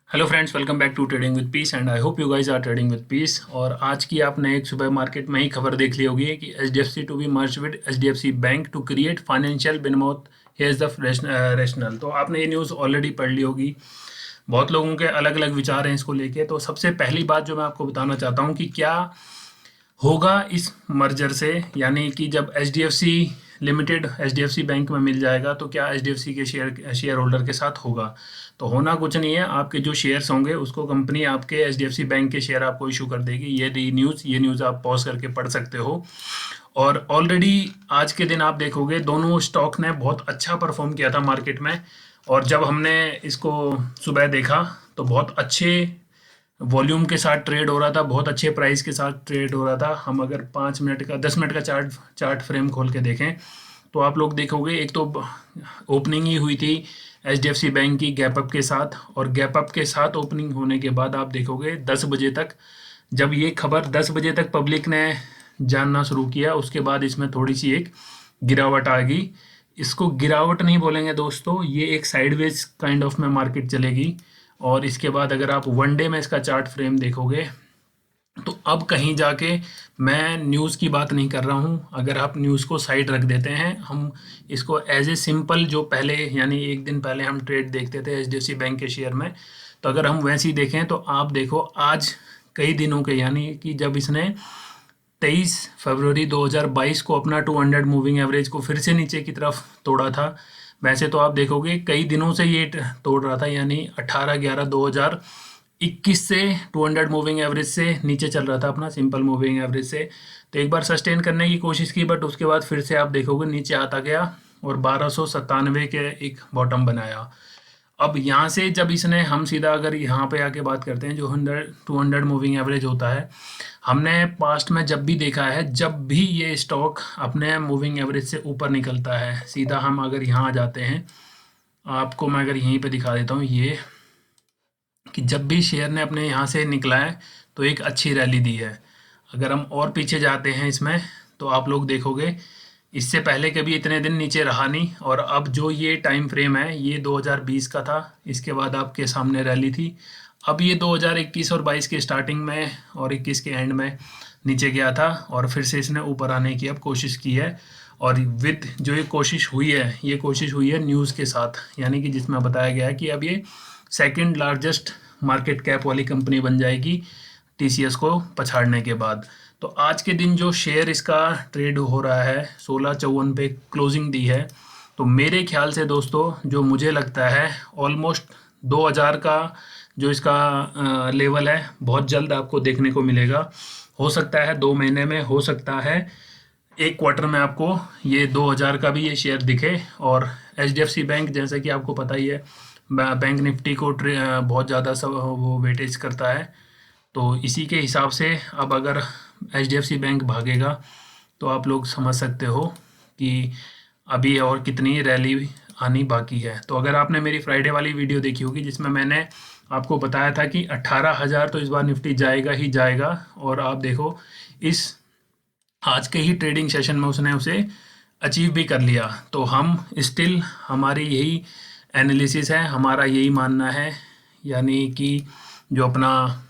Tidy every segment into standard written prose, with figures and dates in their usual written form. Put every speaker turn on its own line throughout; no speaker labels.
Hello friends, welcome back to trading with peace and I hope you guys are trading with peace. और आज की आपने एक सुबह मार्केट में ही खबर देख ली होगी कि HDFC to be merge with HDFC bank to create financial behemoth here is the rationale. तो आपने ये न्यूज़ ऑलरेडी पढ़ ली होगी। बहुत लोगों के अलग अलग विचार हैं इसको लेके। तो सबसे पहली बात जो मैं आपको बताना चाहता हूँ कि क्या होगा इस मर्जर से, यानी कि जब एचडीएफसी लिमिटेड एचडीएफसी बैंक में मिल जाएगा तो क्या एचडीएफसी के शेयर होल्डर के साथ होगा। तो होना कुछ नहीं है, आपके जो शेयर्स होंगे उसको कंपनी आपके एचडीएफसी बैंक के शेयर आपको इशू कर देगी। ये न्यूज़ आप पॉज करके पढ़ सकते हो। और ऑलरेडी आज के दिन आप देखोगे दोनों स्टॉक ने बहुत अच्छा परफॉर्म किया था मार्केट में। और जब हमने इसको सुबह देखा तो बहुत अच्छे वॉल्यूम के साथ ट्रेड हो रहा था, बहुत अच्छे प्राइस के साथ ट्रेड हो रहा था। हम अगर 5 मिनट का 10 मिनट का चार्ट फ्रेम खोल के देखें तो आप लोग देखोगे एक तो ओपनिंग ही हुई थी एचडीएफसी बैंक की गैप अप के साथ, और गैप अप के साथ ओपनिंग होने के बाद आप देखोगे 10 बजे तक, जब ये खबर 10 बजे तक पब्लिक ने जानना शुरू किया उसके बाद इसमें थोड़ी सी एक गिरावट आ गई। इसको गिरावट नहीं बोलेंगे दोस्तों, ये एक साइडवेज काइंड ऑफ में मार्केट चलेगी। और इसके बाद अगर आप वन डे में इसका चार्ट फ्रेम देखोगे तो अब कहीं जाके मैं न्यूज़ की बात नहीं कर रहा हूँ। अगर आप न्यूज़ को साइड रख देते हैं, हम इसको एज ए सिंपल जो पहले यानी एक दिन पहले हम ट्रेड देखते थे एचडीएफसी बैंक के शेयर में, तो अगर हम वैसे ही देखें तो आप देखो आज कई दिनों के, यानी कि जब इसने 23 फरवरी 2022 को अपना 200 मूविंग एवरेज को फिर से नीचे की तरफ तोड़ा था। वैसे तो आप देखोगे कई दिनों से ये तोड़ रहा था, यानी 18/11/2021 से 200 मूविंग एवरेज से नीचे चल रहा था अपना सिंपल मूविंग एवरेज से। तो एक बार सस्टेन करने की कोशिश की, बट उसके बाद फिर से आप देखोगे नीचे आता गया और 1297 के एक बॉटम बनाया। अब यहाँ से जब इसने, हम सीधा अगर यहाँ पे आके बात करते हैं, जो 200 मूविंग एवरेज होता है, हमने पास्ट में जब भी देखा है, जब भी ये स्टॉक अपने मूविंग एवरेज से ऊपर निकलता है, सीधा हम अगर यहाँ आ जाते हैं, आपको मैं अगर यहीं पे दिखा देता हूँ ये, कि जब भी शेयर ने अपने यहाँ से निकला है तो एक अच्छी रैली दी है। अगर हम और पीछे जाते हैं इसमें तो आप लोग देखोगे इससे पहले कभी इतने दिन नीचे रहा नहीं। और अब जो ये टाइम फ्रेम है ये 2020 का था, इसके बाद आपके सामने रैली थी। अब ये 2021 और 22 के स्टार्टिंग में और 21 के एंड में नीचे गया था और फिर से इसने ऊपर आने की अब कोशिश की है। और विद जो ये कोशिश हुई है, ये कोशिश हुई है न्यूज़ के साथ, यानी कि जिसमें बताया गया है कि अब ये सेकंड लार्जेस्ट मार्केट कैप वाली कंपनी बन जाएगी टीसीएस को पछाड़ने के बाद। तो आज के दिन जो शेयर इसका ट्रेड हो रहा है 1654 पे क्लोजिंग दी है। तो मेरे ख्याल से दोस्तों जो मुझे लगता है ऑलमोस्ट 2000 का जो इसका लेवल है बहुत जल्द आपको देखने को मिलेगा। हो सकता है 2 महीने में, हो सकता है 1 क्वार्टर में आपको ये 2000 का भी ये शेयर दिखे। और एचडीएफसी बैंक जैसे कि आपको पता ही है बैंक निफ्टी को बहुत ज़्यादा सब वो वेटेज करता है। तो इसी के हिसाब से अब अगर एचडीएफसी बैंक भागेगा तो आप लोग समझ सकते हो कि अभी और कितनी रैली आनी बाकी है। तो अगर आपने मेरी फ्राइडे वाली वीडियो देखी होगी जिसमें मैंने आपको बताया था कि 18,000 तो इस बार निफ्टी जाएगा ही जाएगा, और आप देखो इस आज के ही ट्रेडिंग सेशन में उसने उसे अचीव भी कर लिया। तो हम स्टिल, हमारी यही एनालिसिस है, हमारा यही मानना है, यानी कि जो अपना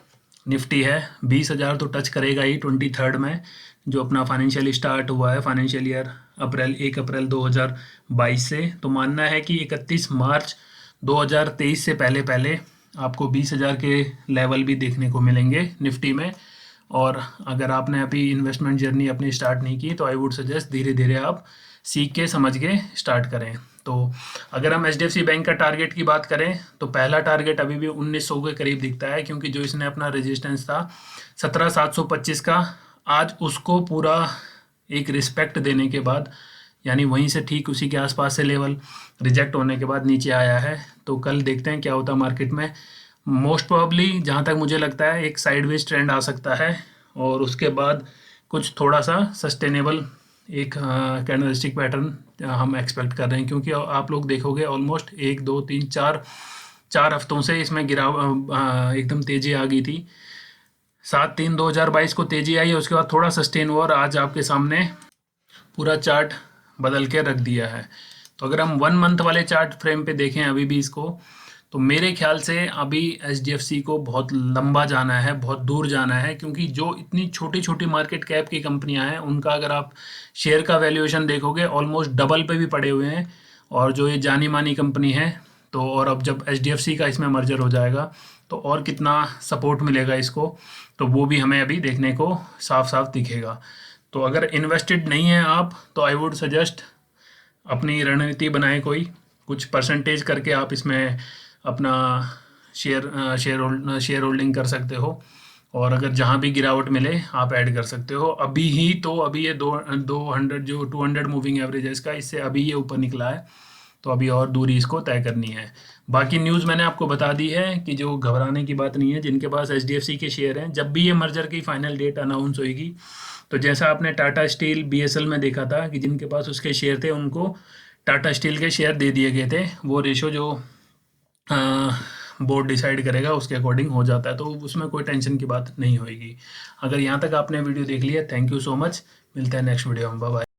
निफ्टी है 20,000 तो टच करेगा ही 23rd में, जो अपना फाइनेंशियल स्टार्ट हुआ है फाइनेंशियल ईयर 1 अप्रैल 2022 से। तो मानना है कि 31 मार्च 2023 से पहले पहले आपको 20,000 के लेवल भी देखने को मिलेंगे निफ्टी में। और अगर आपने अभी इन्वेस्टमेंट जर्नी अपनी स्टार्ट नहीं की तो आई वुड सजेस्ट धीरे धीरे आप सीख के समझ के स्टार्ट करें। तो अगर हम एचडीएफसी बैंक का टारगेट की बात करें तो पहला टारगेट अभी भी 1900 के करीब दिखता है, क्योंकि जो इसने अपना रेजिस्टेंस था 17,725 का, आज उसको पूरा एक रिस्पेक्ट देने के बाद, यानी वहीं से ठीक उसी के आसपास से लेवल रिजेक्ट होने के बाद नीचे आया है। तो कल देखते हैं क्या होता है मार्केट में। मोस्ट प्रोबेबली जहाँ तक मुझे लगता है एक साइडवेज ट्रेंड आ सकता है और उसके बाद कुछ थोड़ा सा सस्टेनेबल एक कैंडलस्टिक पैटर्न हम एक्सपेक्ट कर रहे हैं, क्योंकि आप लोग देखोगे ऑलमोस्ट 1 2 3 4 हफ्तों से इसमें एकदम तेज़ी आ गई थी। 7/3/2022 को तेज़ी आई है, उसके बाद थोड़ा सस्टेन हुआ और आज आपके सामने पूरा चार्ट बदल के रख दिया है। तो अगर हम 1 मंथ वाले चार्ट फ्रेम पे देखें अभी भी इसको, तो मेरे ख्याल से अभी एचडीएफसी को बहुत लंबा जाना है, बहुत दूर जाना है, क्योंकि जो इतनी छोटी छोटी मार्केट कैप की कंपनियां हैं उनका अगर आप शेयर का वैल्यूएशन देखोगे ऑलमोस्ट डबल पे भी पड़े हुए हैं। और जो ये जानी मानी कंपनी है, तो और अब जब एचडीएफसी का इसमें मर्जर हो जाएगा तो और कितना सपोर्ट मिलेगा इसको, तो वो भी हमें अभी देखने को साफ साफ दिखेगा। तो अगर इन्वेस्टेड नहीं है आप, तो आई वुड सजेस्ट अपनी रणनीति बनाए कोई, कुछ परसेंटेज करके आप इसमें अपना शेयर होल्डिंग कर सकते हो। और अगर जहाँ भी गिरावट मिले आप ऐड कर सकते हो। अभी ही तो अभी ये 200 जो 200 मूविंग एवरेज है इसका, इससे अभी ये ऊपर निकला है, तो अभी और दूरी इसको तय करनी है। बाकी न्यूज़ मैंने आपको बता दी है कि जो घबराने की बात नहीं है। जिनके पास एचडीएफसी के शेयर हैं, जब भी ये मर्जर की फाइनल डेट अनाउंस होगी, तो जैसा आपने टाटा स्टील बीएसएल में देखा था कि जिनके पास उसके शेयर थे उनको टाटा स्टील के शेयर दे दिए गए थे, वो रेशो जो बोर्ड डिसाइड करेगा उसके अकॉर्डिंग हो जाता है, तो उसमें कोई टेंशन की बात नहीं होगी। अगर यहाँ तक आपने वीडियो देख लिया, थैंक यू सो मच। मिलते हैं नेक्स्ट वीडियो में, बाय बाय।